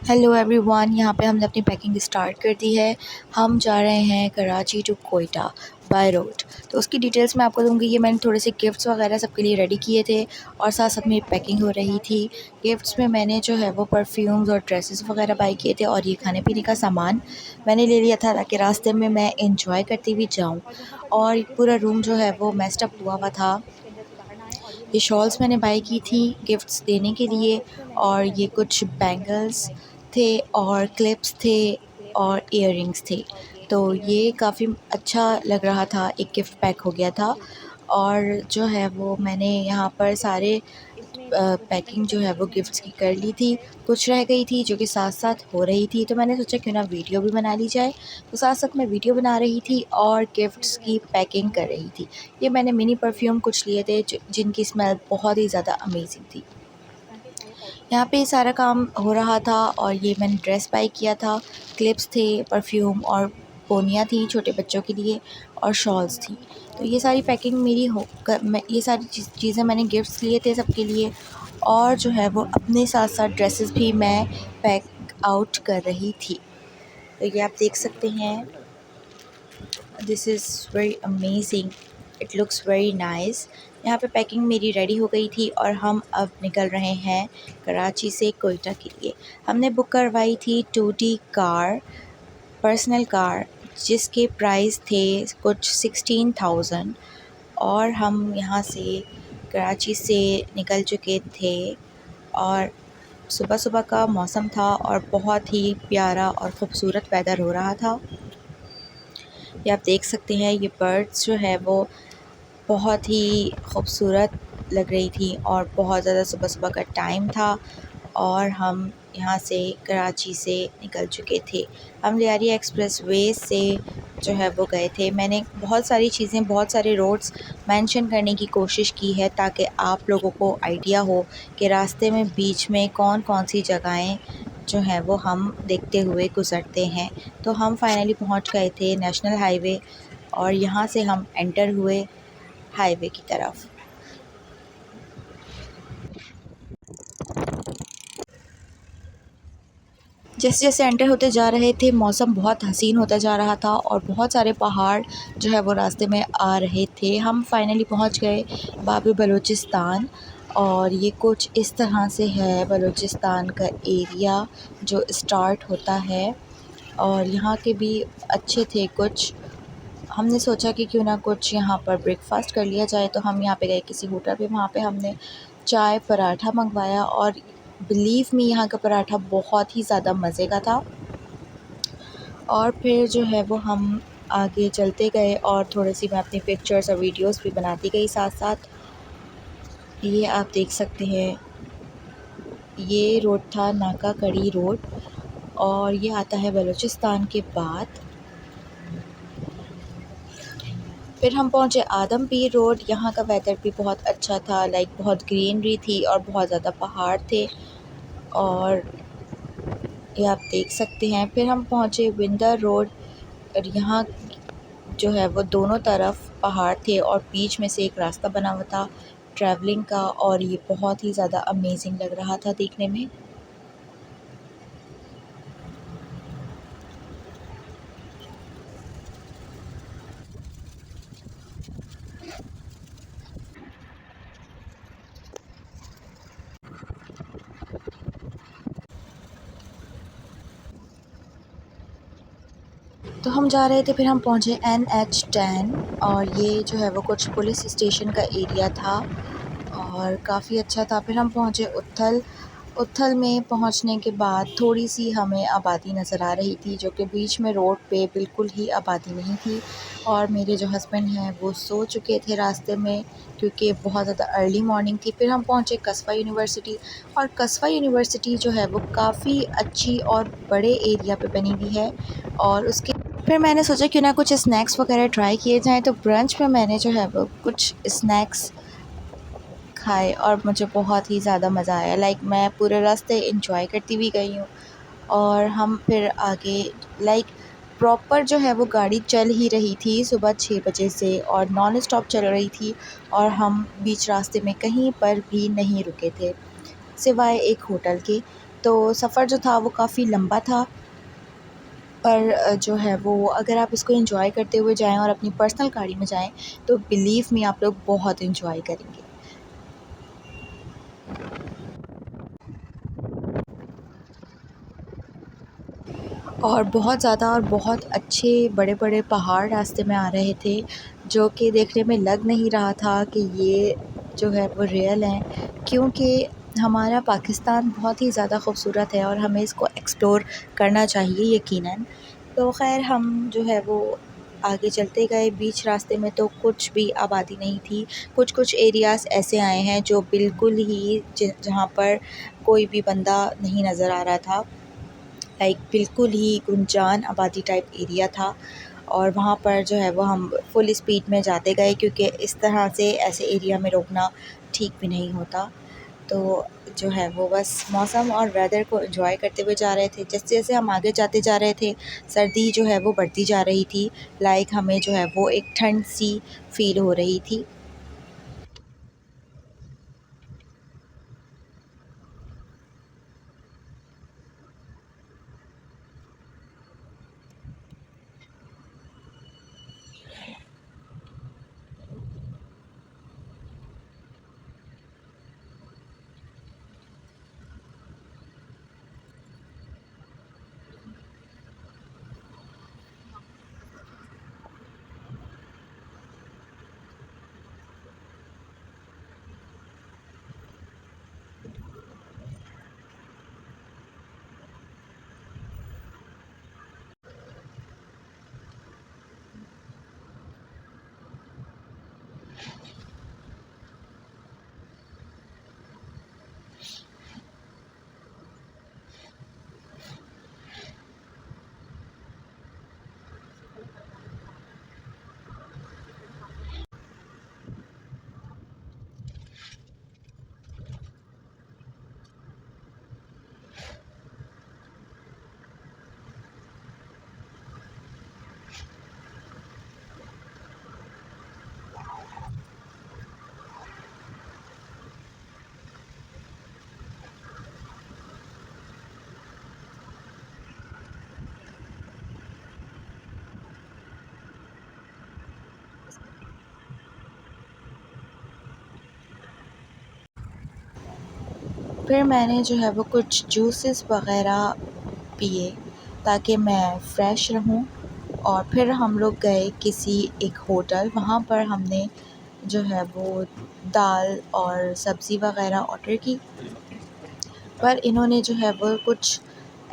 Hello everyone, यहाँ पे हमने अपनी पैकिंग स्टार्ट कर दी है। हम जा रहे हैं Karachi to Quetta by road. तो उसकी डिटेल्स मैं आपको दूंगी। ये मैंने थोड़े से गिफ्ट्स वगैरह सबके लिए रेडी किए थे और साथ साथ मेरी पैकिंग हो रही थी। गिफ्ट्स में मैंने जो है वो परफ्यूम्स और ड्रेसेस वगैरह बाई किए थे और ये खाने पीने का सामान मैंने ले लिया था ताकि रास्ते में मैं इंजॉय करती हुई जाऊँ। और पूरा रूम जो है वो मेस्ड अप हुआ था। ये शॉल्स मैंने बाई की थी गिफ्ट्स देने के लिए, और ये कुछ बैंगल्स थे और क्लिप्स थे और इयररिंग्स थे। तो ये काफ़ी अच्छा लग रहा था, एक गिफ्ट पैक हो गया था। और जो है वो मैंने यहाँ पर सारे पैकिंग जो है वो गिफ्ट्स की कर ली थी। कुछ रह गई थी जो कि साथ साथ हो रही थी, तो मैंने सोचा क्यों ना वीडियो भी बना ली जाए। तो साथ साथ मैं वीडियो बना रही थी और गिफ्ट्स की पैकिंग कर रही थी। ये मैंने मिनी परफ्यूम कुछ लिए थे जिनकी स्मेल बहुत ही ज़्यादा अमेजिंग थी। यहाँ पे सारा काम हो रहा था और ये मैंने ड्रेस बाई किया था। क्लिप्स थे, परफ्यूम और पोनियाँ थी छोटे बच्चों के लिए, और शॉल्स थी। तो ये सारी पैकिंग मेरी ये सारी चीज़ें मैंने गिफ्ट्स लिए थे सबके लिए। और जो है वो अपने साथ साथ ड्रेसेस भी मैं पैक आउट कर रही थी। तो ये आप देख सकते हैं, this is very amazing, it looks very nice. यहाँ पे पैकिंग मेरी रेडी हो गई थी और हम अब निकल रहे हैं कराची से कोयटा के लिए। हमने बुक करवाई थी 2D कार, पर्सनल कार, जिसके प्राइस थे कुछ 16,000। और हम यहाँ से कराची से निकल चुके थे और सुबह सुबह का मौसम था और बहुत ही प्यारा और ख़ूबसूरत वेदर हो रहा था। ये आप देख सकते हैं, ये बर्ड्स जो है वो बहुत ही खूबसूरत लग रही थी और बहुत ज़्यादा सुबह सुबह का टाइम था। और हम यहाँ से कराची से निकल चुके थे। हम लियारी एक्सप्रेस वे से जो है वो गए थे। मैंने बहुत सारी चीज़ें, बहुत सारे रोड्स मेंशन करने की कोशिश की है ताकि आप लोगों को आइडिया हो कि रास्ते में बीच में कौन कौन सी जगहें जो हैं वो हम देखते हुए गुज़रते हैं। तो हम फाइनली पहुँच गए थे नेशनल हाईवे और यहाँ से हम एंटर हुए हाईवे की तरफ। जैसे जैसे एंटर होते जा रहे थे मौसम बहुत हसीन होता जा रहा था और बहुत सारे पहाड़ जो है वो रास्ते में आ रहे थे। हम फाइनली पहुंच गए बाबी बलूचिस्तान, और ये कुछ इस तरह से है बलूचिस्तान का एरिया जो स्टार्ट होता है। और यहाँ के भी अच्छे थे कुछ। हमने सोचा कि क्यों ना कुछ यहाँ पर ब्रेकफास्ट कर लिया जाए, तो हम यहाँ पे गए किसी होटल पे। वहाँ पे हमने चाय पराठा मंगवाया और बिलीव मी, यहाँ का पराठा बहुत ही ज़्यादा मज़े का था। और फिर जो है वो हम आगे चलते गए और थोड़ी सी मैं अपनी पिक्चर्स और वीडियोस भी बनाती गई साथ साथ। ये आप देख सकते हैं, ये रोड था नाका कड़ी रोड और ये आता है बलूचिस्तान के बाद। फिर हम पहुँचे आदमपीर रोड। यहाँ का वेदर भी बहुत अच्छा था, लाइक बहुत ग्रीनरी थी और बहुत ज़्यादा पहाड़ थे। और ये आप देख सकते हैं, फिर हम पहुँचे विंदर रोड और यहाँ जो है वो दोनों तरफ पहाड़ थे और बीच में से एक रास्ता बना हुआ था ट्रैवलिंग का, और ये बहुत ही ज़्यादा अमेजिंग लग रहा था देखने में। तो हम जा रहे थे, फिर हम पहुँचे NH10 और ये जो है वो कुछ पुलिस स्टेशन का एरिया था और काफ़ी अच्छा था। फिर हम पहुँचे उथल। उथल में पहुँचने के बाद थोड़ी सी हमें आबादी नज़र आ रही थी, जो कि बीच में रोड पे बिल्कुल ही आबादी नहीं थी। और मेरे जो हस्बैंड हैं वो सो चुके थे रास्ते में क्योंकि बहुत ज़्यादा अर्ली मॉर्निंग थी। फिर हम पहुँचे कस्बा यूनिवर्सिटी, और कस्बा यूनिवर्सिटी जो है वो काफ़ी अच्छी और बड़े एरिया पे बनी हुई है। और उसके फिर मैंने सोचा क्यों ना कुछ स्नैक्स वगैरह ट्राई किए जाएँ, तो ब्रंच में मैंने जो है वो कुछ स्नैक्स खाए और मुझे बहुत ही ज़्यादा मज़ा आया। लाइक मैं पूरे रास्ते एंजॉय करती हुई गई हूँ। और हम फिर आगे लाइक प्रॉपर जो है वो गाड़ी चल ही रही थी सुबह 6 बजे से और नॉन स्टॉप चल रही थी, और हम बीच रास्ते में कहीं पर भी नहीं रुके थे सिवाय एक होटल के। तो सफ़र जो था वो काफ़ी लंबा था, पर जो है वो अगर आप इसको एंजॉय करते हुए जाएं और अपनी पर्सनल गाड़ी में जाएं तो बिलीव मी आप लोग बहुत एंजॉय करेंगे। और बहुत ज़्यादा और बहुत अच्छे बड़े बड़े पहाड़ रास्ते में आ रहे थे, जो कि देखने में लग नहीं रहा था कि ये जो है वो रियल हैं, क्योंकि हमारा पाकिस्तान बहुत ही ज़्यादा ख़ूबसूरत है और हमें इसको एक्सप्लोर करना चाहिए यकीनन। तो ख़ैर हम जो है वो आगे चलते गए, बीच रास्ते में तो कुछ भी आबादी नहीं थी। कुछ एरियाज़ ऐसे आए हैं जो बिल्कुल ही जहाँ पर कोई भी बंदा नहीं नज़र आ रहा था, लाइक बिल्कुल ही गुंजान आबादी टाइप एरिया था। और वहाँ पर जो है वो हम फुल स्पीड में जाते गए, क्योंकि इस तरह से ऐसे एरिया में रोकना ठीक भी नहीं होता। तो जो है वो बस मौसम और वेदर को एंजॉय करते हुए जा रहे थे। जैसे जैसे हम आगे जाते जा रहे थे, सर्दी जो है वो बढ़ती जा रही थी, लाइक हमें जो है वो एक ठंड सी फील हो रही थी। फिर मैंने जो है वो कुछ जूसेस वग़ैरह पिए ताकि मैं फ़्रेश रहूं। और फिर हम लोग गए किसी एक होटल, वहाँ पर हमने जो है वो दाल और सब्ज़ी वग़ैरह ऑर्डर की। पर इन्होंने जो है वो कुछ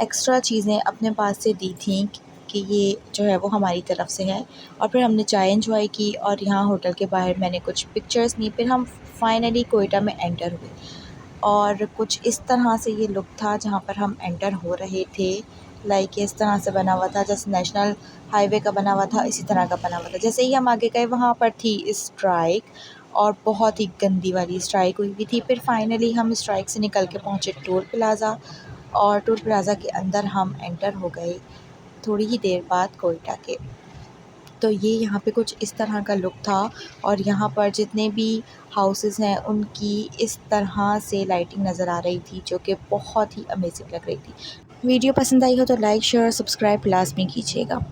एक्स्ट्रा चीज़ें अपने पास से दी थी कि ये जो है वो हमारी तरफ से है। और फिर हमने चाय एंजॉय की और यहाँ होटल के बाहर मैंने कुछ पिक्चर्स ली। फिर हम फाइनली कोयटा में एंटर हुए और कुछ इस तरह से ये लुक था जहाँ पर हम एंटर हो रहे थे। लाइक इस तरह से बना हुआ था जैसे नेशनल हाईवे का बना हुआ था, इसी तरह का बना हुआ था। जैसे ही हम आगे गए वहाँ पर थी स्ट्राइक, और बहुत ही गंदी वाली स्ट्राइक हुई हुई थी। फिर फाइनली हम स्ट्राइक से निकल के पहुँचे टोल प्लाज़ा, और टोल प्लाज़ा के अंदर हम एंटर हो गए थोड़ी ही देर बाद कोयटा के। तो ये यहाँ पे कुछ इस तरह का लुक था, और यहाँ पर जितने भी हाउसेस हैं उनकी इस तरह से लाइटिंग नज़र आ रही थी, जो कि बहुत ही अमेजिंग लग रही थी। वीडियो पसंद आई हो तो लाइक शेयर और सब्सक्राइब लाजमी कीजिएगा।